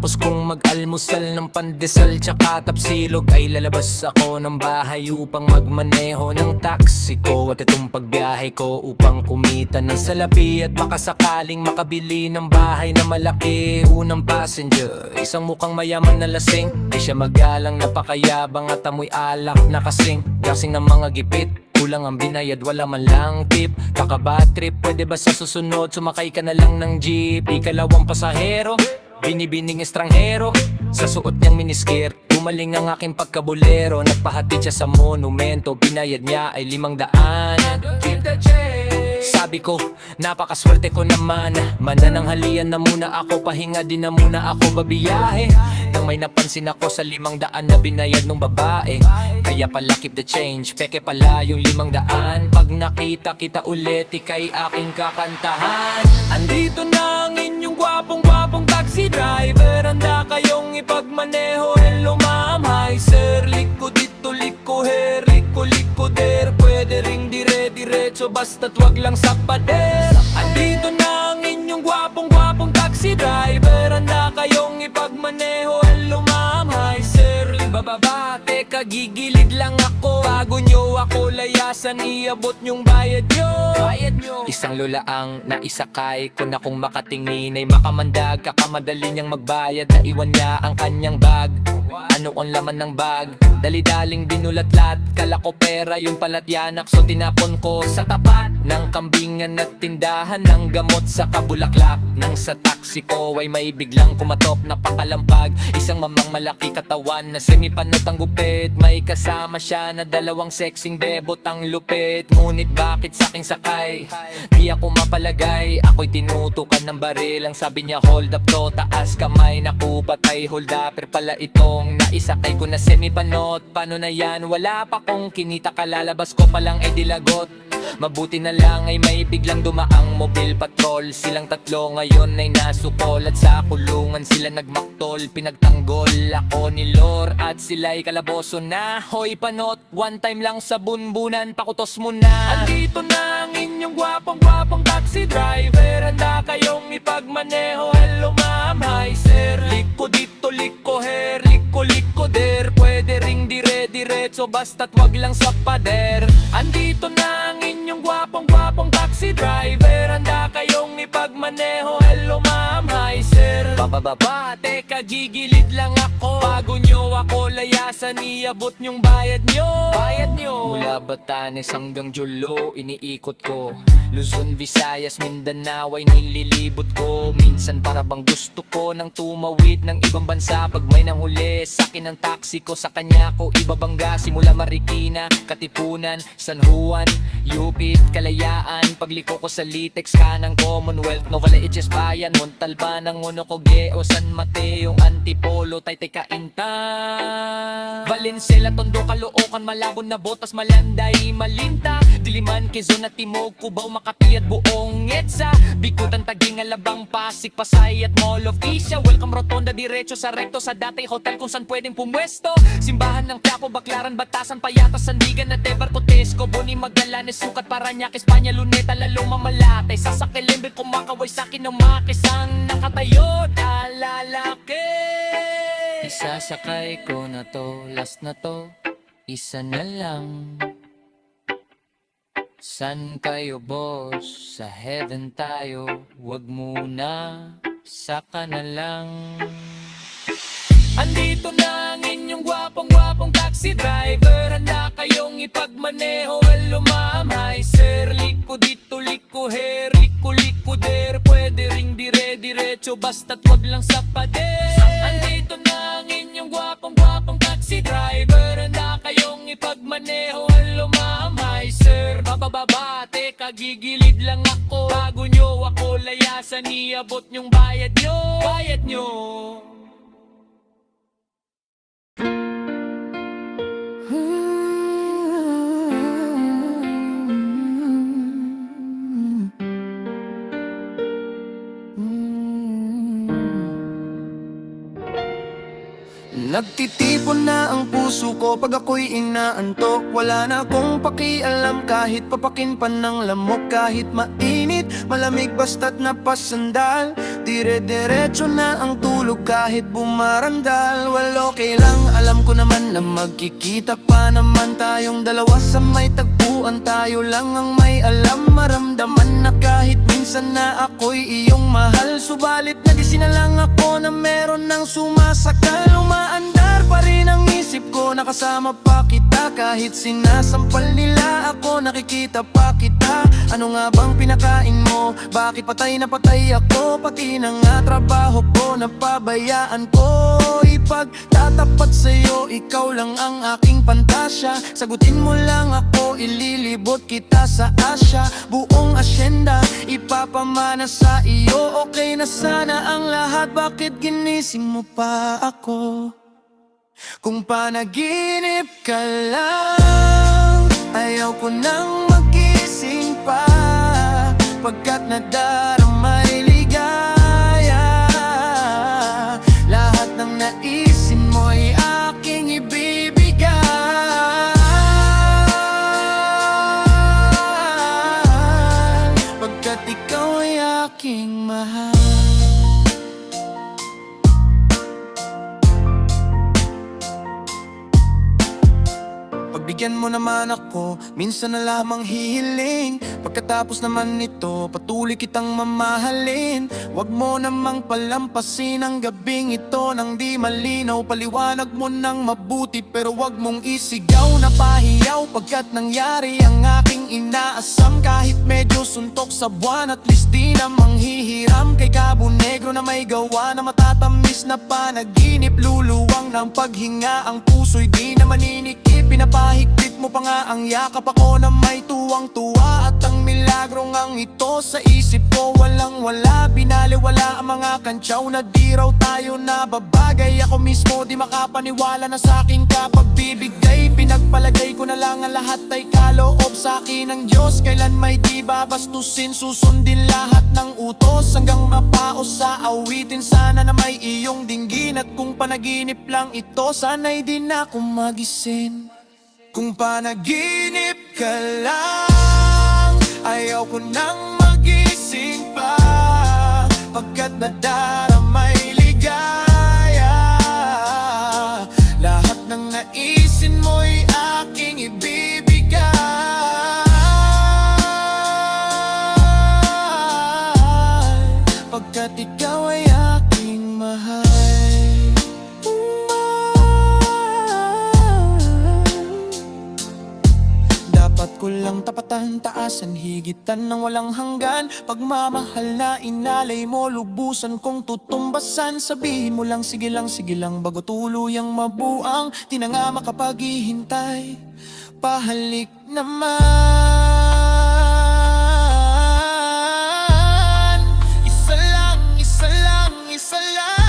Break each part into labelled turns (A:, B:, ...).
A: Pagkatapos kong mag-almusal ng pandesal tsaka tapsilog, ay lalabas ako ng bahay upang magmaneho ng taxi ko. At itong pagbiyahe ko upang kumita ng salapi at baka sakaling makabili ng bahay na malaki. Unang passenger, isang mukhang mayaman na lasing. Di siya magalang, napakayabang at amoy alak na kasing. Gasing ng mga gipit, kulang ang binayad, wala man lang tip. Kakabad trip, pwede ba sa susunod sumakay ka na lang ng jeep? Ikalawang pasahero, binibining estranghero, sa suot niyang miniskirt, gumaling ang aking pagkabulero. Nagpahatid siya sa monumento, binayad niya ay 500. Sabi ko, napakaswerte ko naman. Manananghalian na muna ako, pahinga din na muna ako babiyahe. Nang may napansin ako sa 500 na binayad nung babae, kaya pala keep the change, peke pala yung 500. Pag nakita kita ulit, ika'y aking kakantahan. Andito na ang inyong gwapong-gwapong taxi driver. Handa kayong ipagmaneho. Hello ma'am, hi sir. Liko dito, liko here, liko there. Pwede ring dire-diretso, basta't wag lang sa pader. Andito na ang inyong gwapong-gwapong taxi driver. Handa kayong ipagmaneho. Hello ma'am, hi sir. Bababa, teka, gigilid lang ako. Bago nyo ako layasan, iabot nyong bayad nyo. Isang lulaang naisakay ko na kung makatingin ay makamandag. Kakamadali niyang magbayad, naiwan niya ang kanyang bag. Ano ang laman ng bag? Dali-daling binulatlat, kala ko pera, yun pala't yanak. So tinapon ko sa tapat ng kambingan at tindahan ng gamot sa Kabulaklak. Nang sa taxi ko ay may biglang kumatok na pakalampag. Isang mamang malaki katawan na semipanot ang gupit. May kasama siya na dalawang sexing bebot ang lupit. Ngunit bakit saking sakay? Di ako mapalagay, ako'y tinutukan ng baril. Ang sabi niya hold up to, taas kamay. Naku, patay hold upper pala itong naisakay ko na semipanot. Paano na yan? Wala pa kong kinita, kalalabas ko palang ay dilagot. Mabuti na lang ay may biglang dumaang mobile patrol. Silang tatlo ngayon ay nasukol at sa kulungan sila nagmaktol. Pinagtanggol ako ni Lor at sila'y kalaboso na. Hoy panot, one time lang sa bunbunan, pakutos mo na. Andito na ang inyong gwapong-gwapong taxi driver. Handa kayong ipagmaneho. Hello ma'am, hi sir. Liko dito, liko here, liko there. Pwede ring dire-diretso, basta't wag lang sa pader. Andito na ang inyong gwapong-gwapong taxi driver. Handa kayong ipagmaneho. Hello ma'am, hi sir. Bababa, teka, gigilid lang ako. Bago nyo ako layasan, iabot nyong bayad nyo. Mula Batanes hanggang Jolo, iniikot ko. Luzon, Visayas, Mindanao ay nililibot ko. Minsan para bang gusto ko nang tumawid ng ibang bansa. Pag may nanghuli sa'kin ang taxi ko, sa kanya ko ibabangga. Simula Marikina, Katipunan, San Juan, Yupit, Kalayaan. Pagliko ko sa Litex, kanang Commonwealth, Novaliches, Bayan, Montalban, Unocogeo, San Mateo, Antipolo, Taytay, Cainta, Valenzuela, Tondo, Caloocan, Malabon na Botas, Malanday, Malinta, Diliman, Quezon at Timog, Cubao, Makati at buong EDSA, Bikutan, Taguig, Alabang, Pasig, Pasay at Mall of Asia. Welcome Rotonda, diretso sa recto sa Datay Hotel kung saan pwedeng pumwesto. Simbahan ng Quiapo, Baclaran, Batasan, Payatas, Sandigan at Tebar, Cotesco, Boni, Magallanes, Sucat, Parañaque, Espanya, Luneta, Laloma, Malatay, sa Kilimbe, kumakaway sa'kin ng makisang nakatayo na lalaki. Isasakay ko na to, last na to, isa na lang. San kayo boss? Sa heaven tayo, wag muna, saka na lang. Andito na ang inyong gwapong-gwapong taxi driver. Handa kayong ipagmaneho. Hello ma'am, hi sir. Liko dito, liko here, liko there. Pwede ring dire-diretso, basta't wag lang sa pader. Andito na ang inyong gwapong-gwapong taxi driver. Handa kayong ipagmaneho. Hello ma'am, hi sir. Bababa, teka, gigilid lang ako. Bago nyo ako layasan, iabot nyong bayad nyo.
B: Nagtitipon na ang puso ko pag ako'y inaantok. Wala na akong pakialam kahit papakin pa ng lamok. Kahit mainit, malamig basta't napasandal. Dire-diretso na ang tulog kahit bumarandal. Well, okay lang, alam ko naman na magkikita pa naman tayong dalawa sa may tagpuan. Tayo lang ang may alam, maramdaman na kahit minsan na ako'y iyong mahal. Subalit nagising na lang ako na meron ng sumasakal. Umaandar pa rin ang isip ko, nakasama pa kita. Kahit sinasampal nila ako, nakikita pa kita. Ano nga bang pinakain mo? Bakit patay na patay ako? Pati na nga trabaho ko, napabayaan ko. Ipagtatapat sa'yo, ikaw lang ang aking pantasya. Sagutin mo lang ako, ililibot kita sa Asya. Buong asyenda, ipapamana sa iyo. Okay na sana ang lahat, bakit ginising mo pa ako? Kung panaginip ka lang, ayaw ko nang magising pa. Pagkat nadaramay ligaya, lahat ng naisin mo'y aking ibibigay. Pagkat ikaw ay aking mahal. Pagbigyan mo naman ako, minsan na lamang hihiling. Pagkatapos naman nito, patuloy kitang mamahalin. Huwag mo namang palampasin ang gabing ito nang di malinaw. Paliwanag mo nang mabuti pero huwag mong isigaw na pahiyaw. Pagkat nangyari ang aking inaasam, kahit medyo suntok sa buwan, at least di namang hihiram. Kay Cabo Negro na may gawa na matatamis na panaginip. Luluwang ng paghinga, ang puso'y di na maninikip. Pinapahigpit mo pa nga ang yakap, ako na may tuwang-tuwa. At ang milagro ngang ito sa isip ko, walang-wala. Binaliwala ang mga kantsaw na di raw tayo nababagay. Ako mismo di makapaniwala na sa'king kapagbibigay. Pinagpalagay ko na lang ang lahat ay kaloob sa'kin ng Diyos. Kailan may di babastusin, susundin lahat ng utos. Hanggang mapaos sa awitin, sana na may iyong dinggin. At kung panaginip lang ito, sana'y di na ako magising. Kung panaginip ka lang, ayaw ko nang magising pa. Pagkat nadaramay ligaya, lahat ng naisin mo'y aking ibibigay. Pagkat ikaw ay aking mahal. Dapat ko lang tapatan, taasan, higitan ng walang hanggan. Pagmamahal na inalay mo, lubusan kong tutumbasan. Sabihin mo lang sige lang bago tuluyang mabuang. Di na nga makapaghihintay, pahalik naman. Isa lang, isa lang, isa lang.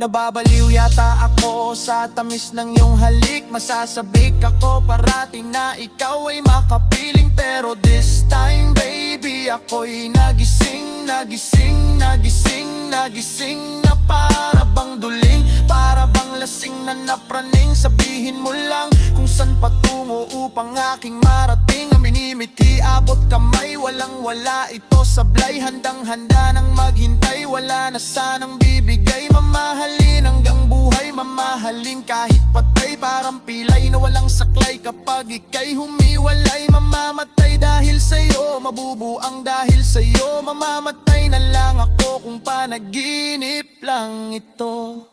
B: Nababaliw yata ako sa tamis ng iyong halik. Masasabik ako parating na ikaw ay makapiling. Pero this time baby, ako'y nagising, nagising, nagising, nagising na para bang duling, para bang lasing na napraning. Sabihin mo lang kung saan patungo upang aking marating. Ang minimiti, abot kamay, walang wala ito sablay. Handang handa nang maghintay, wala na sanang bibigay. Mamahalin hanggang buhay, mamahalin kahit patay. Parang pilay na walang saklay, kapag ika'y humiwalay. Mamamatay dahil sa'yo, mabubuang dahil sa'yo. Mamamatay na lang ako kung panaginip lang ito.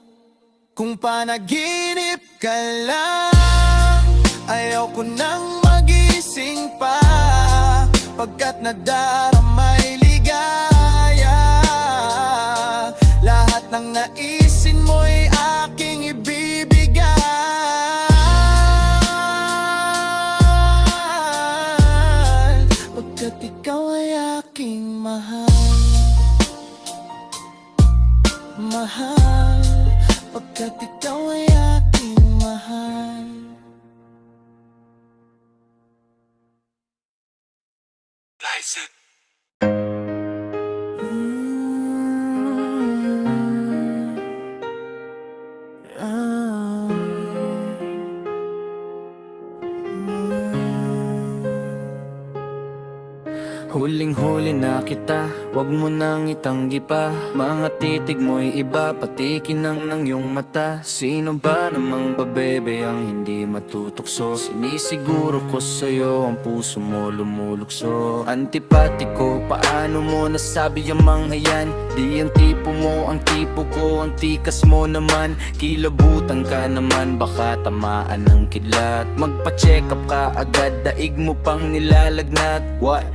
B: Kung panaginip ka lang, ayaw ko nang magising pa. Pagkat nadaramay ligaya, lahat ng naisin mo'y aking ibibigay. Pagkat ikaw ay aking mahal, mahal. Pagkat ikaw ay aking mahal. Liza. Huling-huli na kita, wag mo nang itanggi pa. Mga titig mo'y iba, pati kinang ng iyong mata. Sino ba namang babebe ang hindi matutukso? Sinisiguro ko sa'yo, ang puso mo lumulukso. Antipatiko, paano mo nasabi ang mga yan? Di ang tipo mo, ang tipo ko, ang tikas mo naman. Kilabutan ka naman, baka tamaan ng kidlat. Magpa-check up ka agad, daig mo pang nilalagnat. What?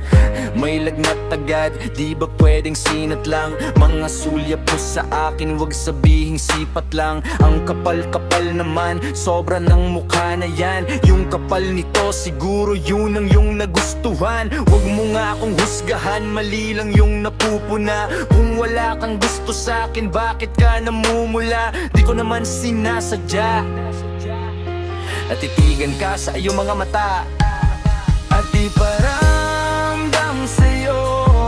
B: May lagnat agad, di ba pwedeng sinat lang? Mga sulya po sa akin, wag sabihing sipat lang. Ang kapal-kapal naman, sobra ng mukha na yan. Yung kapal nito, siguro yun ang yung nagustuhan. Wag mo nga akong husgahan, mali lang yung napupuna. Kung wala kang gusto sa akin, bakit ka namumula? Di ko naman sinasadya. Natitigan ka sa iyong mga mata, at di paramdam sa'yo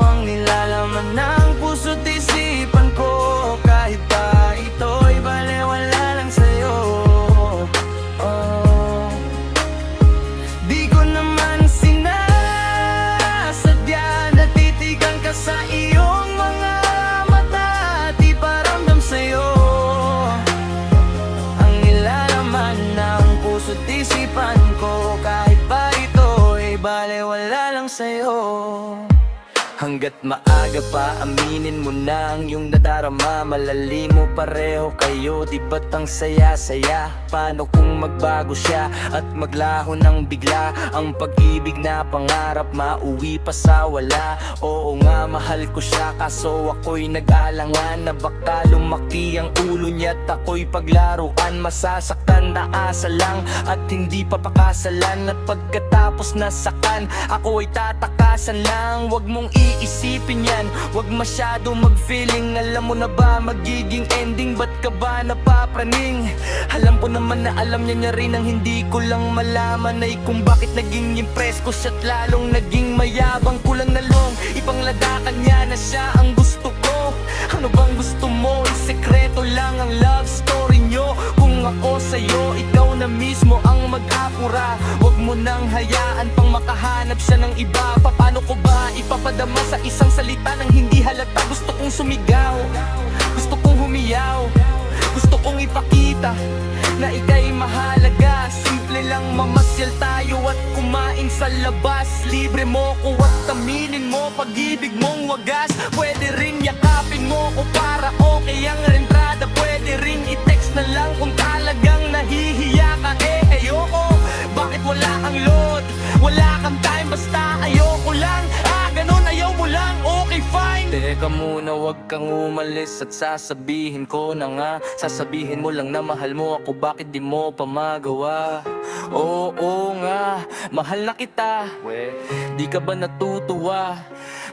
B: ang nilalaman ng puso't isipan ko. Kahit pa ito'y balewala lang sa'yo. Oh, di ko naman sinasadya. Natitigan ka sa iyong mga mata, di paramdam sa'yo ang nilalaman ng puso't isipan ko. Kahit pa ito'y balewala lang sa'yo. Hanggat maaga pa, aminin mo na ang iyong nadarama. Malalim mo pareho kayo, di ba't ang saya-saya? Paano kung magbago siya at maglaho ng bigla? Ang pag-ibig na pangarap, mauwi pa sa wala. Oo nga, mahal ko siya, kaso ako'y nag-alangan na baka lumaki ang ulo niya at ako'y paglaruan. Masasaktan na asa lang at hindi papakasalan. At pagkatapos nasakan, ako ay tatakasan lang. Wag mong iisipin yan, wag masyado mag-feeling. Alam mo na ba magiging ending, ba't ka ba napapraning? Alam ko naman na alam niya rin ang hindi ko lang malaman ay kung bakit naging impress ko siya't lalong naging mayabang. Kulang na long, ipangladakan niya na siya ang gusto ko. Ano bang gusto mo? Isekreto lang ang love story nyo. Kung ako sa'yo, ikaw na mismo ang mag-apura. Wag mo nang hayaan pang makahanap siya ng iba. Paano ko ba ipapadama sa isang salita nang hindi halata? Gusto kong sumigaw, gusto kong humiyaw, gusto kong ipakita na ika'y mahalaga. Simple lang mamasyal tayo at kumain sa labas. Libre mo ko at aminin mo pag-ibig mong wagas. Pwede rin yakapin mo ko para okay ang rentrada. Pwede rin i-text na lang kung talagang nahihiya ka. Ayoko, bakit wala kang load? Wala kang time, basta ayoko lang. Ganon, ayaw mo lang, okay fine. Teka muna, wag kang umalis at sasabihin ko na nga. Sasabihin mo lang na mahal mo ako, bakit di mo pa magawa? Oo nga, mahal na kita. Di ka ba natutuwa?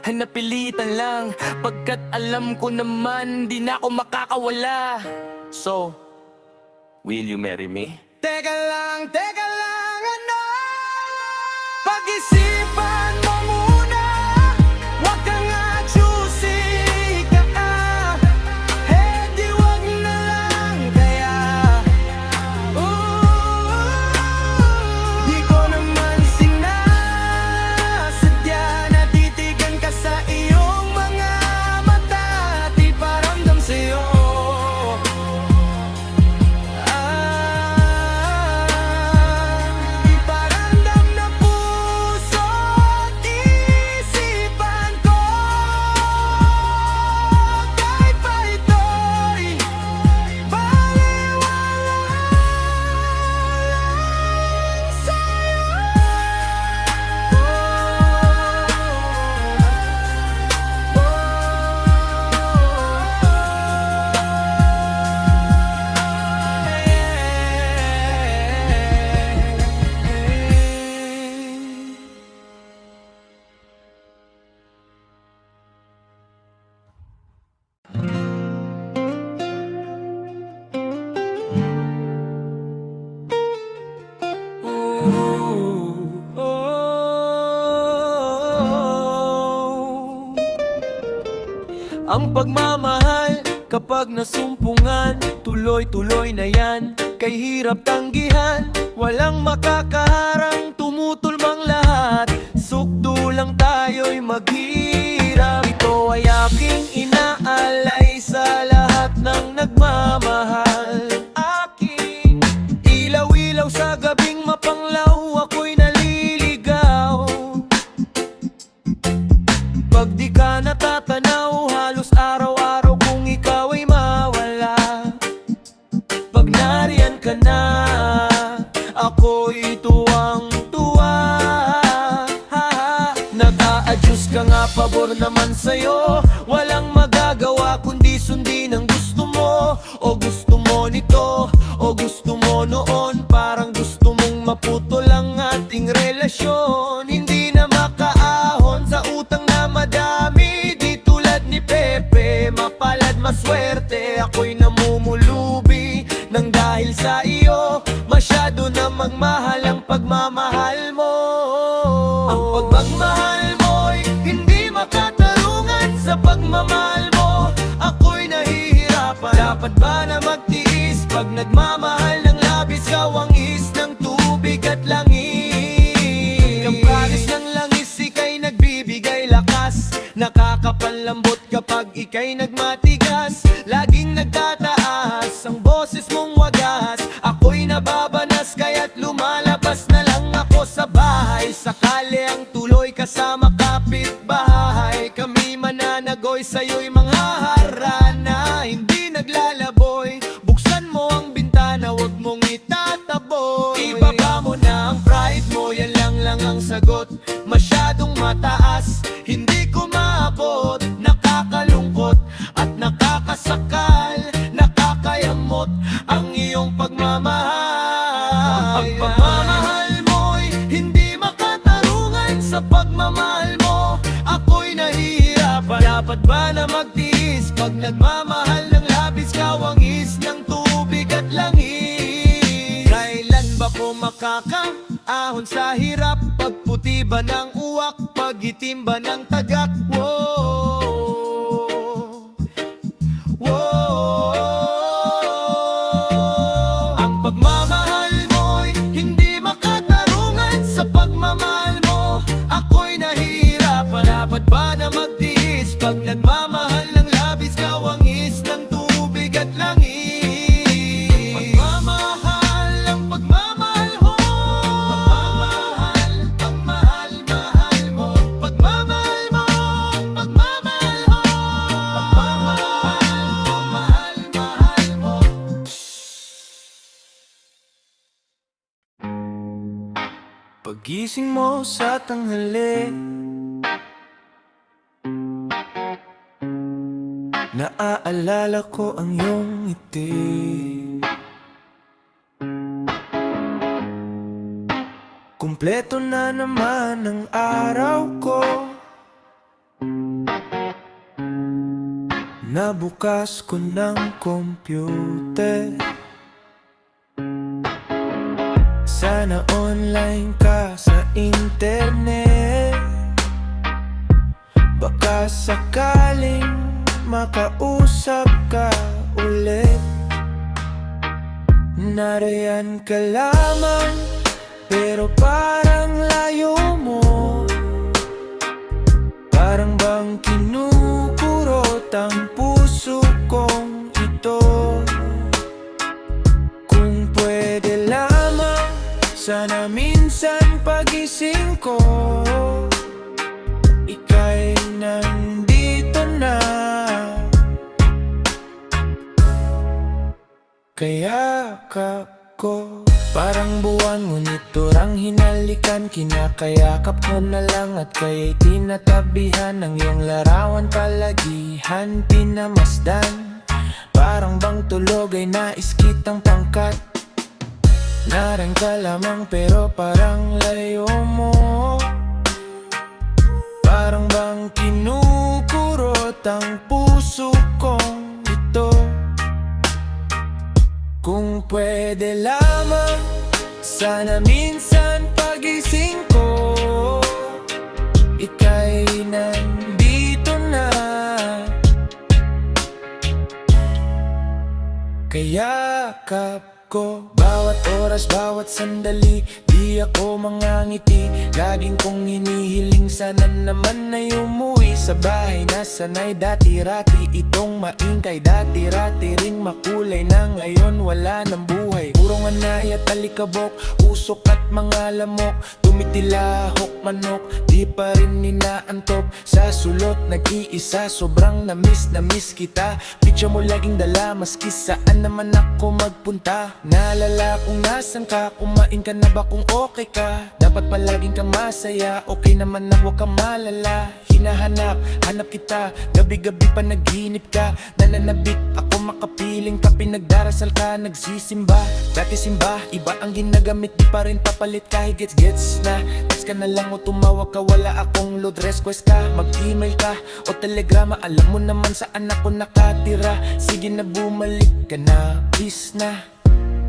B: Napilitan lang, pagkat alam ko naman di na ako makakawala. So, will you marry me? Teka lang, ano? Pag-isipan mo muna, wag ka nga choosy ka. Eh di wag na lang kaya. Di ko naman sinasadya. Natitigan ka sa iyong mga mata, di paramdam sa'yo. Di paramdam na puso't isipan ko. Kahit pa ito'y balewala lang sa'yo. Ang pagmamahal kapag nasumpungan, tuloy-tuloy na yan, kay hirap tanggihan. Walang makakaharang, tumutulmang lahat. Sukdo lang tayo'y mag Nang mapanglaw ako'y naliligaw. Pag di ka natatanaw, halos araw-araw kung ikaw ay mawala. Pag nariyan ka na, ako'y tuwang-tuwa. Nag-a-adjust ka nga, pabor naman sa'yo. Walang magagawa kundi sundin ang gusto mo. O gusto mo nito, o gusto mo noon. Parang gusto mong maputol ang ating relasyon. Hindi na makaahon sa utang na madami. Di tulad ni Pepe, mapalad maswerte. Ako'y namumulubi nang dahil sa iyo. Masyado na magmahal ang pagmamahal mo. Ang pagmamahal mo'y hindi makatarungan sa pagmamahal mo. Ako'y nahihirapan. Dapat ba na magtiis pag nagmamahal ng labis? Kawangis ng tubig at langis. Kamparis ng langis, ika'y nagbibigay lakas. Nakakapanlambot kapag ika'y nagmatigas. Laging nagtataas ang boses mong wagas. Ako'y nababanas kaya't lumalabas na lang ako sa bahay. Sakali ang tuloy kasama kapitbahay. Kami mananagoy sa'yo'y manghaharana. Hindi naglalaboy, buksan mo ang bintana, wag mong itataboy. Ibaba mo na ang pride mo, yan lang ang sagot. Masyadong mataas, hindi ko maabot. Nakakalungkot at nakakasakal, nakakayamot ang iyong pagmamahal. Ang pagmamahal mo'y hindi makatarungan sa pagmamahal mo. Ako'y nahihirapan. Dapat ba na magtiis pag nagmamahal ng labis? Kawangis ng tubig at langis. Kailan ba ko makakaahon sa hirap? Pagputi ba ng uwak? Pagitim ba ng tagak? Ang pagmamahal mo'y hindi makatarungan sa pagmamahal mo. Ako'y nahihirapan. Dapat ba na magtiis pag nagmamahal ng labis? Kawangis ng tubig at langis. Pagmamahal, ang pagmamahal mo. Pagmamahal, pagmahal-mahal mo. Pagmamahal mo, pagmamahal mo. Pagmamahal, pagmahal-mahal mo. Pagising mo sa tanghali, naaalala ko ang iyong ngiti. Kumpleto na naman ang araw ko. Nabukas ko ng computer. Sana online ka sa internet. Baka sakaling makausap ka ulit. Nariyan ka lamang, pero parang layo mo. Parang bang kinukurot ang puso kong ito. Kung pwede lamang, sana minsan pagising ko, ika'y nandito na. Kayakap ko, parang buwan ngunit turang hinalikan. Kinakayakap ko na lang at kaya'y tinatabihan. Ng iyong larawan palagihan pinamasdan. Parang bang tulog ay nais kitang pangkat. Narang ka lamang pero parang layo mo. Parang bang kinukurot ang puso kong ito. Kung pwede lamang, sana minsan pagising ko, ika'y nandito na. Kayakap ko. Bawat oras, bawat sandali, di ako mangangiti. Laging kong hinihiling, sana naman ay umuwi sa bahay na sanay dati-rati. Itong maingkay dati-rati ring makulay na ngayon wala ng buhay. Puro nganay at alikabok, usok at mga lamok. Tumitilahok manok, di pa rin inaantop. Sa sulot nag-iisa, sobrang na-miss kita. Picture mo laging dala, maski saan naman ako magpunta. Naalala kung nasan ka, kumain ka na ba kung okay ka. Dapat palaging ka masaya, okay naman na huwag ka malala. Hinahanap, hanap kita, gabi-gabi pa naghinip ka. Nananabik ako makapiling ka, pinagdarasal ka, nagsisimba. Dati simba, iba ang ginagamit, di pa rin papalit kahit gets na. Text ka na lang o tumawag ka, wala akong load request ka. Mag-email ka o telegrama, alam mo naman saan ako nakatira. Sige na bumalik ka na, please na.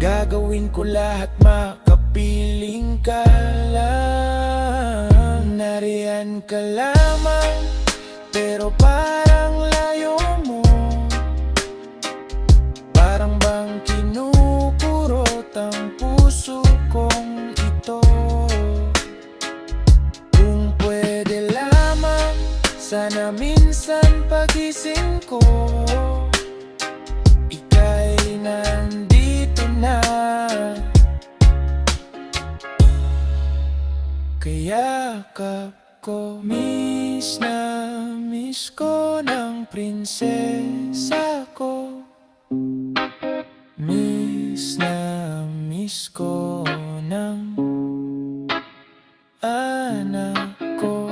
B: Gagawin ko lahat, makapiling ka lang. Nariyan ka lamang, pero parang layo mo. Parang bang kinukurot ang puso kong ito. Kung pwede lamang, sana minsan pagising ko, ika'y nandito na. Kayakap ko, miss na miss ko ng prinsesa ko. Miss na miss ko ng anak ko.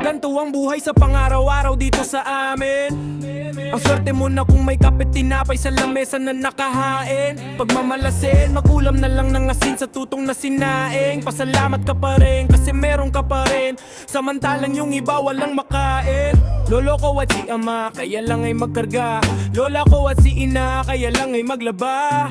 C: Ganto ang buhay sa pangaraw-araw dito sa amin. Ang swerte mo na kung may kapit tinapay sa lamesa na nakahain. Pagmamalasin, magulam na lang ng asin sa tutong na sinaing. Pasalamat ka pa rin kasi meron ka pa rin, samantalang yung iba walang makain. Lolo ko at si ama, kaya lang ay magkarga. Lola ko at si ina, kaya lang ay maglaba.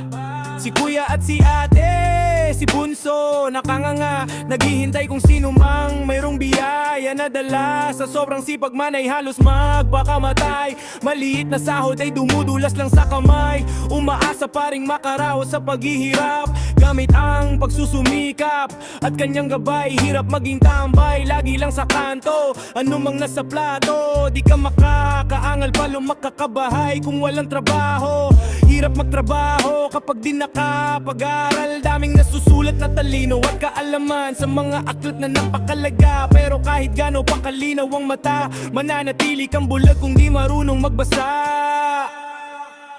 C: Si kuya at si ate, si bunso, nakanganga, naghihintay kung sino mang mayroong biyaya na dala. Sa sobrang sipag man ay halos magpakamatay. Maliit na sahod ay dumudulas lang sa kamay. Umaasa pa ring makaraos sa paghihirap, gamit ang pagsusumikap at kanyang gabay. Hirap maging tambay, lagi lang sa kanto. Ano mang nasa plato, di ka makakaangal pa lumakakabahay kung walang trabaho. Hirap magtrabaho kapag di nakapag-aral. Daming nasusulat na talino at kaalaman sa mga aklat na napakalaga. Pero kahit gaano pa kalinaw ang mata, mananatili kang bulag kung di marunong magbasa.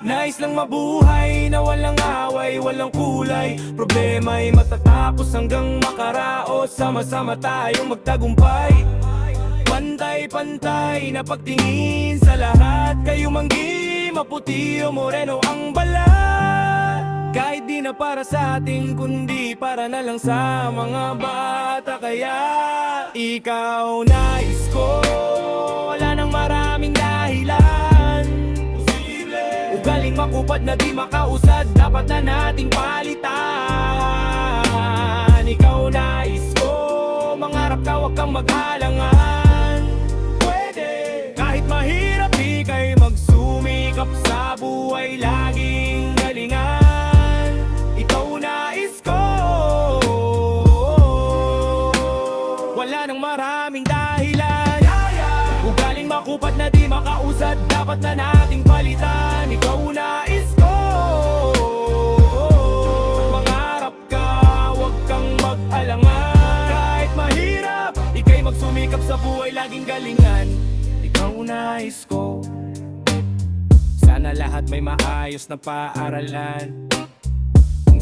C: Nais lang mabuhay na walang away, walang kulay. Problema'y matatapos hanggang makaraos. Sama-sama tayong magtagumpay. Pantay-pantay na pagtingin sa lahat. Kayo manggi, maputi o moreno ang balat. Kahit di na para sa ating kundi para na lang sa mga bata. Kaya ikaw nais ko, wala nang maraming dahilan. Ugaling makupad na di makausad, dapat na nating palitan. Ikaw nais ko, mangarap ka wag kang maghalangan. Pwede, kahit mahirap di kay magsumikap sa buhay, laging galingan. Ikaw nais ko, wala nang maraming dahilan. Ugaling makupad na di makausad, dapat na nating palitan. Ikaw nais ko, mangarap ka, wag kang mag-alangan. Kahit mahirap, ika'y magsumikap sa buhay, laging galingan. Ikaw nais ko, sana lahat may maayos na paaralan. Kung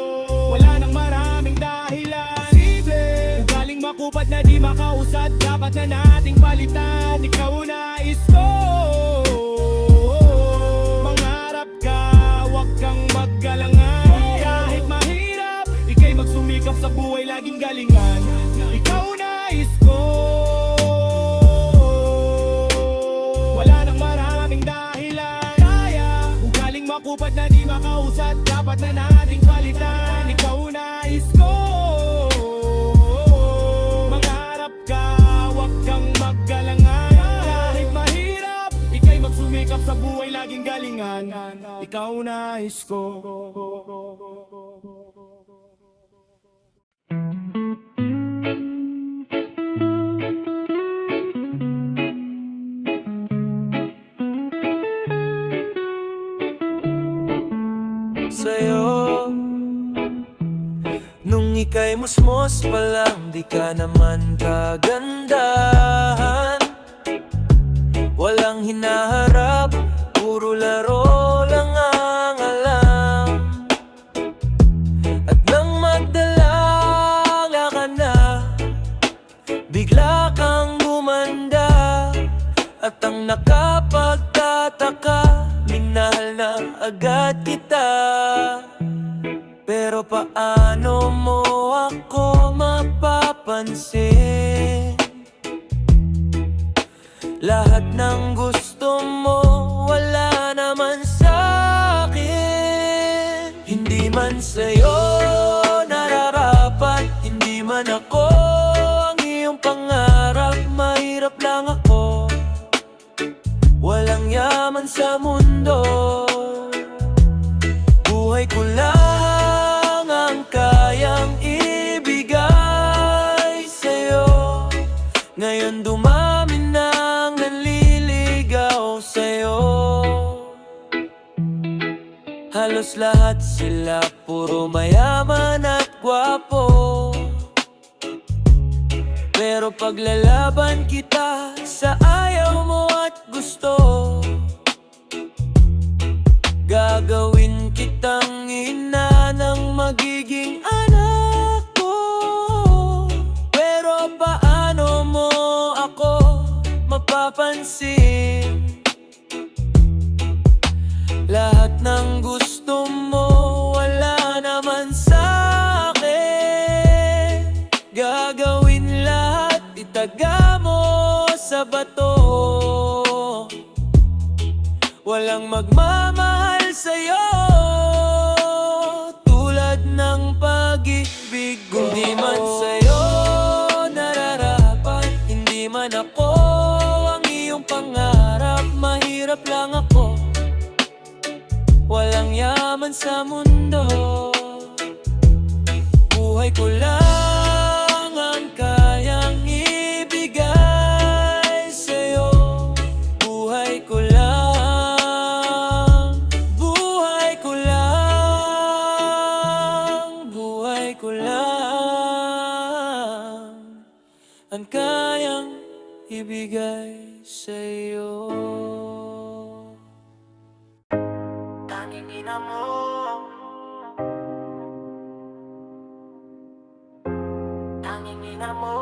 C: Wala nang maraming dahilan. Simple, ugaling makupad na di makausad. Dapat na nating palitan. Ikaw nais ko. Mangarap ka, wag kang maggalangan. Kahit mahirap, ika'y magsumikap sa buhay, laging galingan. Ikaw nais ko. Wala nang maraming dahilan. Kaya, ugaling makupad na di makausad. Dapat na nating palitan. Ikaw nais ko. Mangarap ka, wag kang maggalangan. Kahit mahirap, ika'y magsumikap sa buhay, laging galingan. Ikaw nais ko.
D: Sa'yo nung ika'y musmos pa lang, di ka naman kagandahan. Walang hinaharap, puro laro lang ang alam. At nang magdalaga ka na, bigla kang gumanda. At ang nakapagtataka, minahal na agad kita. Pero paano mo ako mapapansin? Lahat ng gusto mo, wala naman sa'kin. Hindi man sa'yo nararapat, hindi man ako ang iyong pangarap. Mahirap lang ako, walang yaman sa mundo. Buhay ko lang ang kayang ibigay sa'yo. Ngayon dumami nang nanliligaw sa'yo. Halos lahat sila puro mayaman at gwapo. Pero paglalaban kita sa ayaw mo at gusto, gagawin kitang ina ng magiging anak ko. Pero paano mo ako mapapansin? Lahat ng gusto mo, wala naman sa'kin. Gagawin lahat, itaga mo sa bato. Walang magmamahal sa'yo tulad ng pag-ibig ko. Hindi man sa'yo nararapat, hindi man ako ang mahirap lang ako. Walang yaman sa mundo. Buhay ko lang ang kayang ibigay sa'yo. Buhay ko lang, buhay ko lang, buhay ko lang ang kayang ibigay sa'yo.
B: Tanging ina mo, tanging ina mo,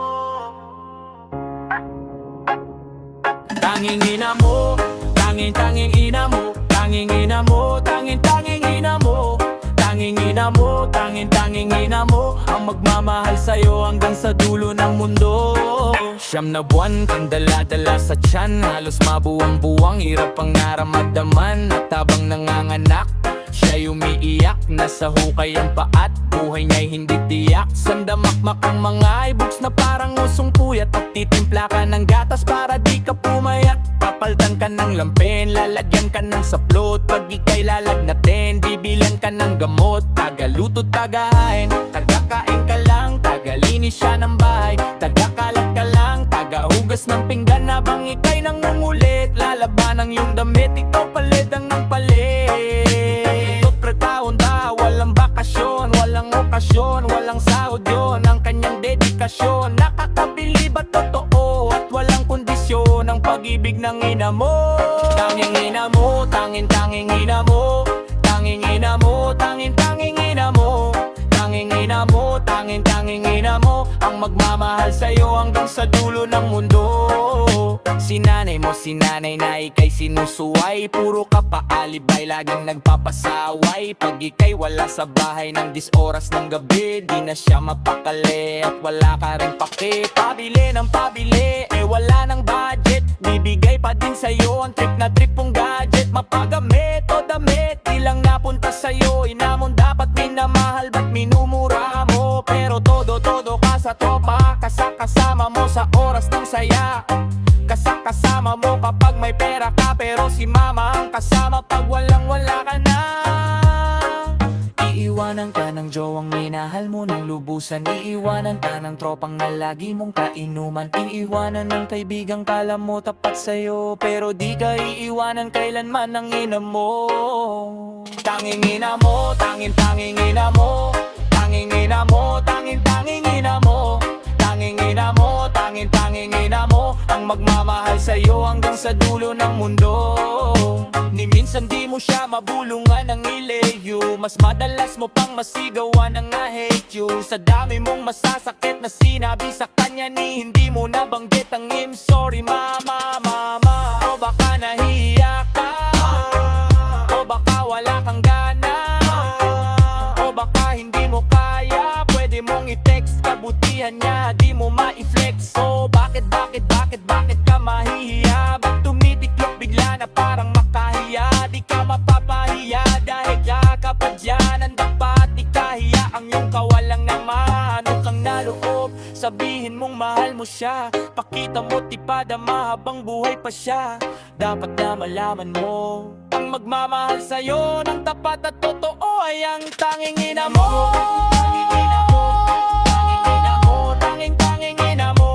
C: Tanging ina mo, tanging ina mo, tanging ina mo, tanging ina mo, tanging ina mo, tanging ina mo, ang magmamahal sa'yo hanggang sa dulo ng mundo. Siyam na buwan kang dala-dala sa tiyan, halos mabuwang-buwang, hirap ang naramdaman. At habang nanganganak, siya'y umiiyak, nasa hukay ang paat, buhay niya'y hindi tiyak. Sandamakmak ang mga ibuks na parang usong puyat, at titimpla ka ng gatas para di ka pumayat. Papaltan ka ng lampin, lalagyan ka ng saplot, pag ika'y lalagnatin, bibilan ka ng gamot. Tagaluto, tagahain, tagakain ka lang, tagalinis siya ng bahay, tagakalat ka lang, tagahugas ng pinggan habang ika'y nangungulit. Lalaban ang iyong damit, ikaw palit ng palit. Taon-taon, walang bakasyon, walang okasyon, walang sahod yun ang kanyang dedikasyon. Nakakabilib at totoo at walang kondisyon ang pag-ibig ng ina mo. Tanging ina mo, tanging ina mo, tanging ina mo, tanging ina mo, tanging ina mo, tanging ina mo, ang magmamahal sa'yo hanggang sa dulo ng mundo. Sinanay mo, sinanay na ika'y sinusuway, puro ka paalibay, laging nagpapasaway. Pag ika'y wala sa bahay ng 10 oras ng gabi, di na siya mapakali at wala ka rin paki. Pabili ng pabili, wala ng budget, bibigay pa din sa'yo ang trip na trip mong gadget. Mapagamit o damit, ilang napunta sa'yo, ina mong dapat minamahal, ba't minumura mo? Pero todo ka sa tropa, kasama mo sa oras ng saya, kasama mo kapag may pera ka, pero si mama ang kasama pag walang-wala ka na. Iiwanan ka ng jowang minahal mo ng lubusan, iiwanan ka ng tropang na lagi mong kainuman, iiwanan ng kaibigang kala mo tapat sa'yo, pero di ka iiwanan kailanman ng ina mo. Tanging ina mo, tanging ina mo, tanging ina mo, tanging ina mo, tanging ina mo, tanging ina mo, ang magmamahal sa'yo hanggang sa dulo ng mundo. Ni minsan di mo siya mabulungan ng ileyo, mas madalas mo pang masigawan ng I hate you. Sa dami mong masasakit na sinabi sa kanya, ni hindi mo nabanggit ang I'm sorry mama. O baka nahihiya ka, o baka wala kang gana, o baka hindi mo kaya, pwede mong i-text, kabutihan niya di mo ma-flex. So bakit ka mahihiya? Ba't tumitiklop bigla na parang makahiya? Di ka mapapahiya dahil kakapad yan, ang dapat ikahiya ang iyong kawalang naman. Ano kang naloob, sabihin mong mahal mo siya, pakita mo tipada mahabang buhay pa siya. Dapat na malaman mo, ang magmamahal sa'yo ng tapat at totoo ay ang tanging ina mo. Tanging ina mo, tanging ina mo, tanging ina mo,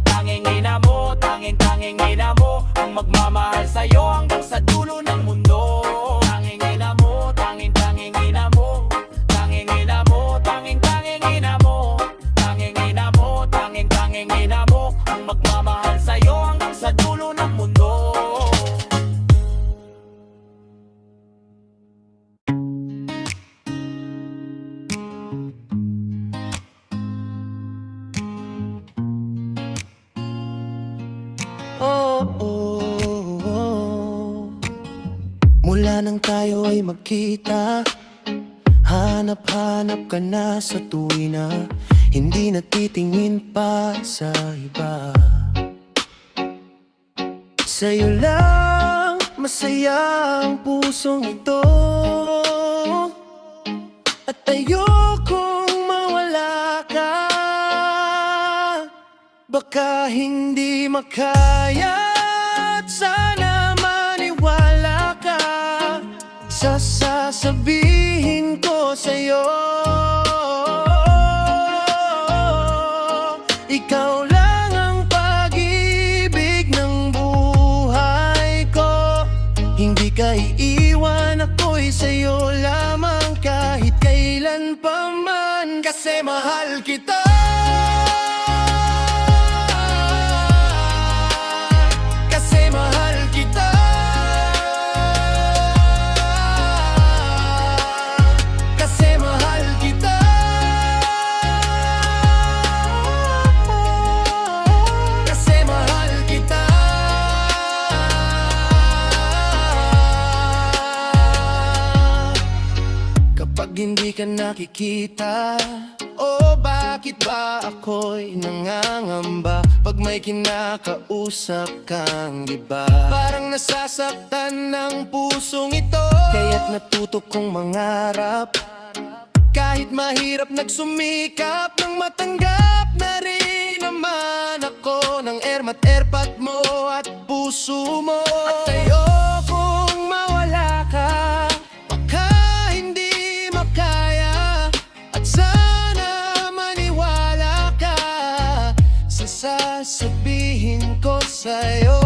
C: tanging ina mo, tanging ina mo, ang magmamahal sa'yo hanggang sa dulo ng mundo. Tanging ina mo, tanging ina mo, tanging ina mo, tanging ina mo, tanging ina mo, tanging ina mo, ang magmamahal sa'yo hanggang sa dulo ng mundo.
B: Mula nang tayo ay magkita, hanap-hanap ka na sa tuwina, hindi natitingin pa sa iba. Sa'yo lang masaya ang pusong ito, at ayokong mawala ka. Baka hindi makaya at sana maniwala sa sasabihin ko sa'yo. Ikaw lang ang pag-ibig ng buhay ko. Hindi ka iiwan, ako'y sa'yo lamang kahit kailan pa man. Kasi mahal kita. Kasi mahal kita. Kasi mahal kita. Kasi mahal kita. Kapag hindi ka nakikita, oh bakit ba ako'y nangangamba? Pag may kinakausap kang iba, parang nasasaktan ng pusong ito. Kaya't natuto kong mangarap, kahit mahirap nagsumikap, nang matanggap na rin naman ako ng ermat erpat mo at puso mo. At ayokong mawala ka, baka hindi makaya. At sana maniwala ka sa sasabihin ko sa'yo.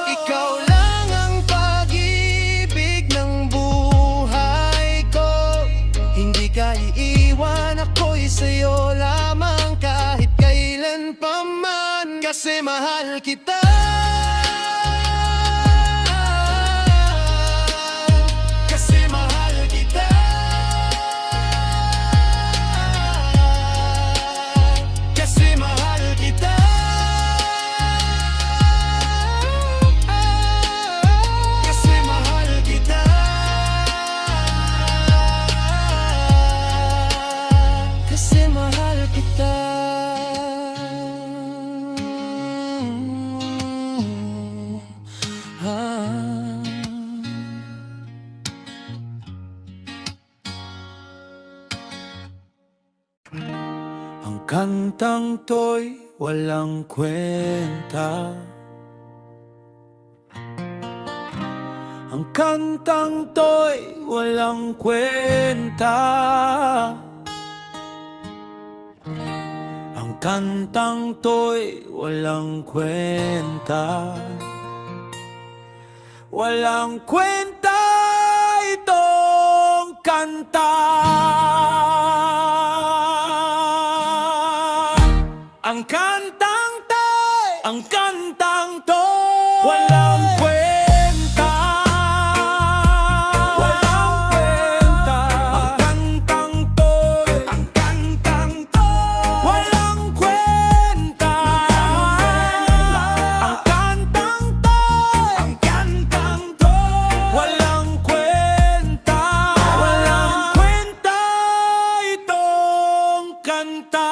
B: Ikaw lang ang pag-ibig ng buhay ko. Hindi ka iiwan, ako'y sa'yo lamang kahit kailan pa man. Kasi mahal kita. Kasi mahal kita. Kasi mahal kita. Kasi mahal kita. Kasi mahal kita. Ang kantang to'y walang kwenta. Ang kantang to'y walang kwenta. Ang kantang to'y walang kwenta. Walang kwenta itong kanta. Ang kantang to'y, ang kantang to'y walang kwenta. Walang kwenta. Ang kantang to'y, ang kantang to'y walang kwenta. Ang kantang to'y, ang kantang to'y walang kwenta. Walang kwenta itong kanta.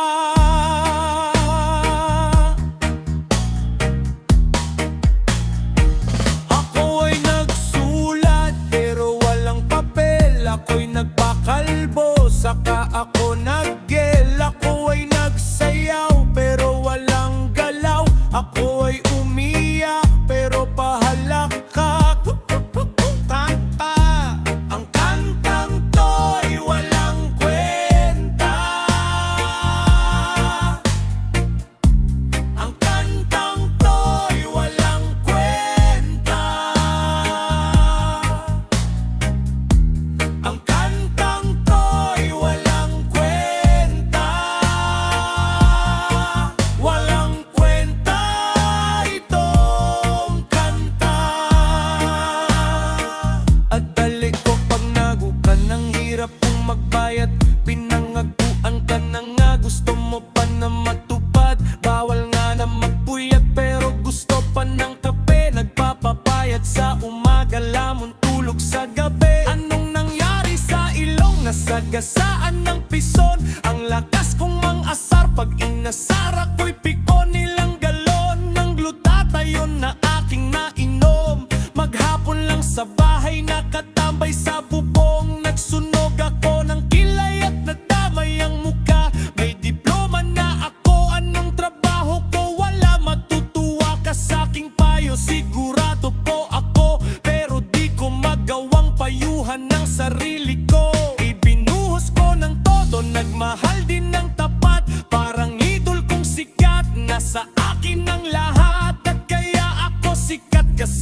B: Ako'y nagpakalbo, saka ako naggel. Ako ay nagsayaw, pero walang galaw. Ako ay umiyak, pero pahalakak. Kanta, ang kantang to'y walang kwenta. Ang kantang to'y walang kwenta. Ang kantang to'y walang kwenta. Walang kwenta itong kanta. At dali ko pag nagukan, ang hirap kong magbayad. Pinangaguan ka na nga, gusto mo pa na matupad. Bawal nga na magpuyat, pero gusto pa ng kape. Nagpapapayat sa umaga, lamon tulog sa gabi. Anong nangyari sa ilong? Nasagasaan ng pison. Ang lakas kong mang-asar, pag inasar ako'y pikon. Nilang galon ng glutathione na aking nainom. Maghapon lang sa bahay, nakatambay sa bubong. Nagsunog ako ng kilay at nadamay ang muka. May diploma na ako, anong trabaho ko? Wala matutuwa ka sa'king payo, sigurado po ako. Pero di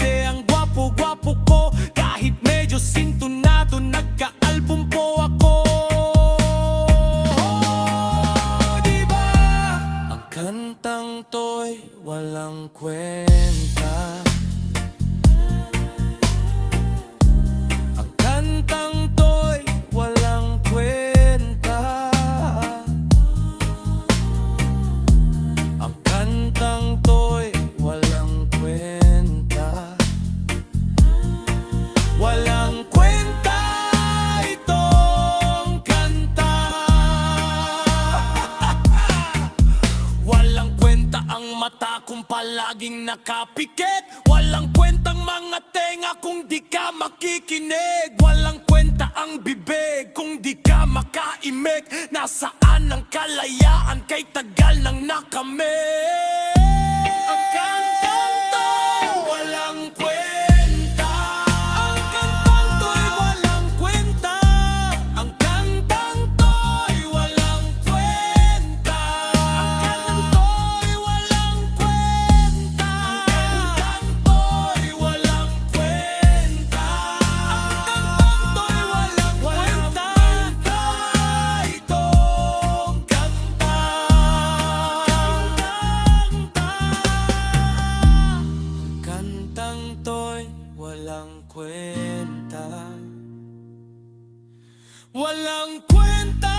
C: kasi ang gwapo-gwapo ko. Kahit medyo sintonado, nagka-album po ako. Diba?
B: Ang kantang to'y walang kwenta. Ang kantang to'y walang kwenta. Ang kantang to'y walang kwenta. Walang kwenta itong kanta. Walang kwenta ang mata kung palaging nakapikit. Walang kwentang mga tenga kung di ka makikinig. Walang kwenta ang bibig kung di ka makaimik. Nasaan ang kalayaan kay tagal nang nakamit? Ang kantang to, walang kwenta. Ang kantang to'y walang kwenta. Ang kantang to'y walang kwenta. Ang kantang to'y walang kwenta. Ang kantang to'y walang kwenta. Ang kantang to'y walang kwenta. Itong kanta. Kantang to'y walang kwenta. Walang kwenta